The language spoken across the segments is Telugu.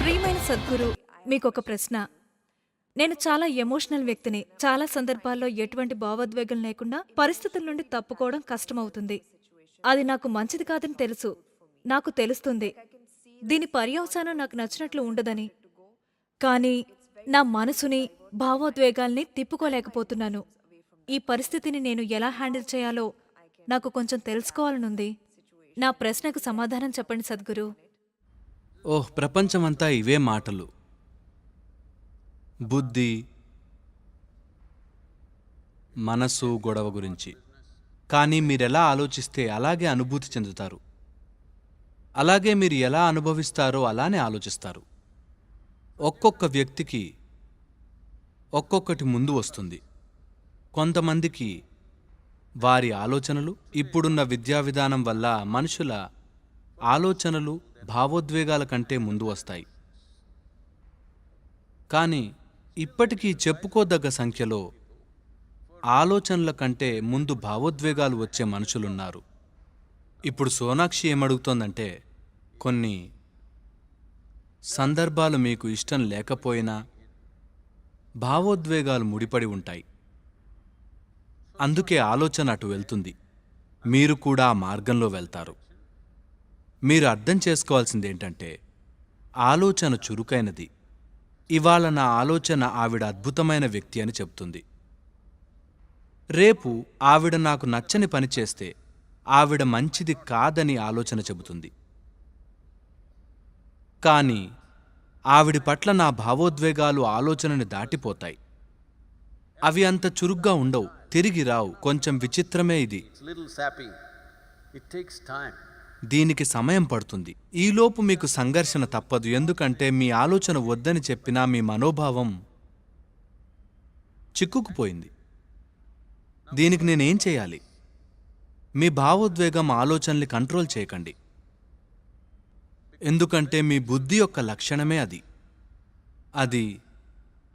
ప్రియమైన సద్గురు, మీకొక ప్రశ్న. నేను చాలా ఎమోషనల్ వ్యక్తిని. చాలా సందర్భాల్లో ఎటువంటి భావోద్వేగం లేకుండా పరిస్థితుల నుండి తప్పుకోవడం కష్టమవుతుంది. అది నాకు మంచిది కాదని తెలుసు. నాకు తెలుస్తుంది. దీని పర్యవసానం నాకు నచ్చినట్లు ఉండదని. కానీ నా మనసుని, భావోద్వేగాల్ని తిప్పుకోలేకపోతున్నాను. ఈ పరిస్థితిని నేను ఎలా హ్యాండిల్ చేయాలో నాకు కొంచెం తెలుసుకోవాలనుంది. నా ప్రశ్నకు సమాధానం చెప్పండి సద్గురు. ఓహ్, ప్రపంచమంతా ఇవే మాటలు. బుద్ధి, మనసు గొడవ గురించి. కానీ మీరెలా ఆలోచిస్తే అలాగే అనుభూతి చెందుతారు. అలాగే మీరు ఎలా అనుభవిస్తారో అలానే ఆలోచిస్తారు. ఒక్కొక్క వ్యక్తికి ఒక్కొక్కటి ముందు వస్తుంది. కొంతమందికి వారి ఆలోచనలు, ఇప్పుడున్న విద్యా విధానం వల్ల మనుషుల ఆలోచనలు భావోద్వేగాల కంటే ముందు వస్తాయి. కానీ ఇప్పటికీ చెప్పుకోదగ్గ సంఖ్యలో ఆలోచనల కంటే ముందు భావోద్వేగాలు వచ్చే మనుషులున్నారు. ఇప్పుడు సోనాక్షి ఏమడుగుతోందంటే, కొన్ని సందర్భాలు మీకు ఇష్టం లేకపోయినా భావోద్వేగాలు ముడిపడి ఉంటాయి. అందుకే ఆలోచన అటు వెళ్తుంది. మీరు కూడా ఆ మార్గంలో వెళ్తారు. మీరు అర్థం చేసుకోవాల్సిందేంటంటే, ఆలోచన చురుకైనది. ఇవాళ నా ఆలోచన ఆవిడ అద్భుతమైన వ్యక్తి అని చెప్తుంది. రేపు ఆవిడ నాకు నచ్చని పని చేస్తే ఆవిడ మంచిది కాదని ఆలోచన చెబుతుంది. కానీ ఆవిడి పట్ల నా భావోద్వేగాలు ఆలోచనని దాటిపోతాయి. అవి అంత చురుగ్గా ఉండవు, తిరిగి రావు. కొంచెం విచిత్రమే ఇది. దీనికి సమయం పడుతుంది. ఈలోపు మీకు సంఘర్షణ తప్పదు. ఎందుకంటే మీ ఆలోచన వద్దని చెప్పినా మీ మనోభావం చిక్కుకుపోయింది. దీనికి నేనేం చేయాలి? మీ భావోద్వేగం ఆలోచనల్ని కంట్రోల్ చేయకండి. ఎందుకంటే మీ బుద్ధి యొక్క లక్షణమే అది. అది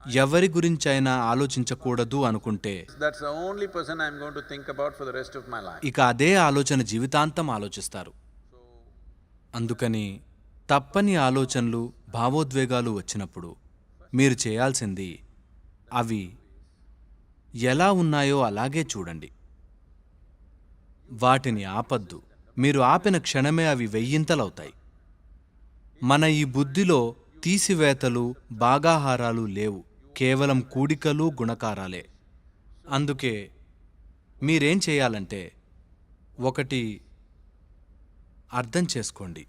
ఎవరి గురించైనా ఆలోచించకూడదు అనుకుంటే ఇక అదే ఆలోచన జీవితాంతం ఆలోచిస్తారు. అందుకని తప్పని ఆలోచనలు, భావోద్వేగాలు వచ్చినప్పుడు మీరు చేయాల్సింది అవి ఎలా ఉన్నాయో అలాగే చూడండి. వాటిని ఆపద్దు. మీరు ఆపిన క్షణమే అవి వెయ్యింతలవుతాయి. మన ఈ బుద్ధిలో తీసివేతలు, భాగాహారాలు లేవు. కేవలం కూడికలు, గుణకారాలే. అందుకే మీరేం చేయాలంటే, ఒకటి అర్థం చేసుకోండి.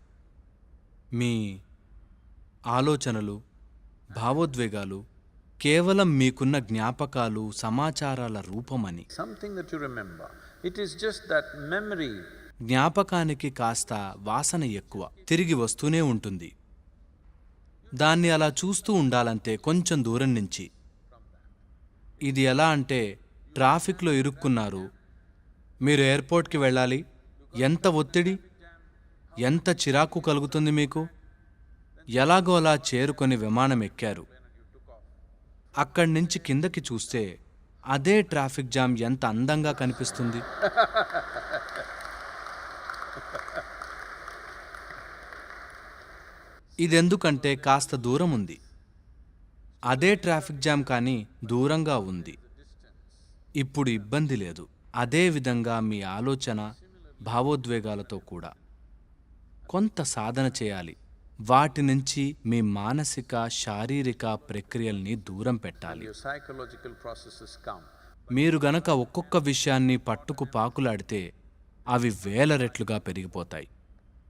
మీ ఆలోచనలు, భావోద్వేగాలు కేవలం మీకున్న జ్ఞాపకాలు, సమాచారాల రూపమని. జ్ఞాపకానికి కాస్త వాసన ఎక్కువ, తిరిగి వస్తూనే ఉంటుంది. దాన్ని అలా చూస్తూ ఉండాలంతే, కొంచెం దూరం నుంచి. ఇది ఎలా అంటే, ట్రాఫిక్లో ఇరుక్కున్నారు, మీరు ఎయిర్పోర్ట్కి వెళ్ళాలి. ఎంత ఒత్తిడి, ఎంత చిరాకు కలుగుతుంది మీకు. ఎలాగో అలా చేరుకొని విమానం ఎక్కారు. అక్కడి నుంచి కిందకి చూస్తే అదే ట్రాఫిక్ జామ్ ఎంత అందంగా కనిపిస్తుంది. ఇదెందుకంటే కాస్త దూరం ఉంది. అదే ట్రాఫిక్ జామ్ కానీ దూరంగా ఉంది. ఇప్పుడు ఇబ్బంది లేదు. అదే విధంగా మీ ఆలోచన, భావోద్వేగాలతో కూడా కొంత సాధన చేయాలి. వాటి నుంచి మీ మానసిక, శారీరక ప్రక్రియల్ని దూరం పెట్టాలి. మీరు గనక ఒక్కొక్క విషయాన్ని పట్టుకు పాకులాడితే అవి వేల రెట్లుగా పెరిగిపోతాయి.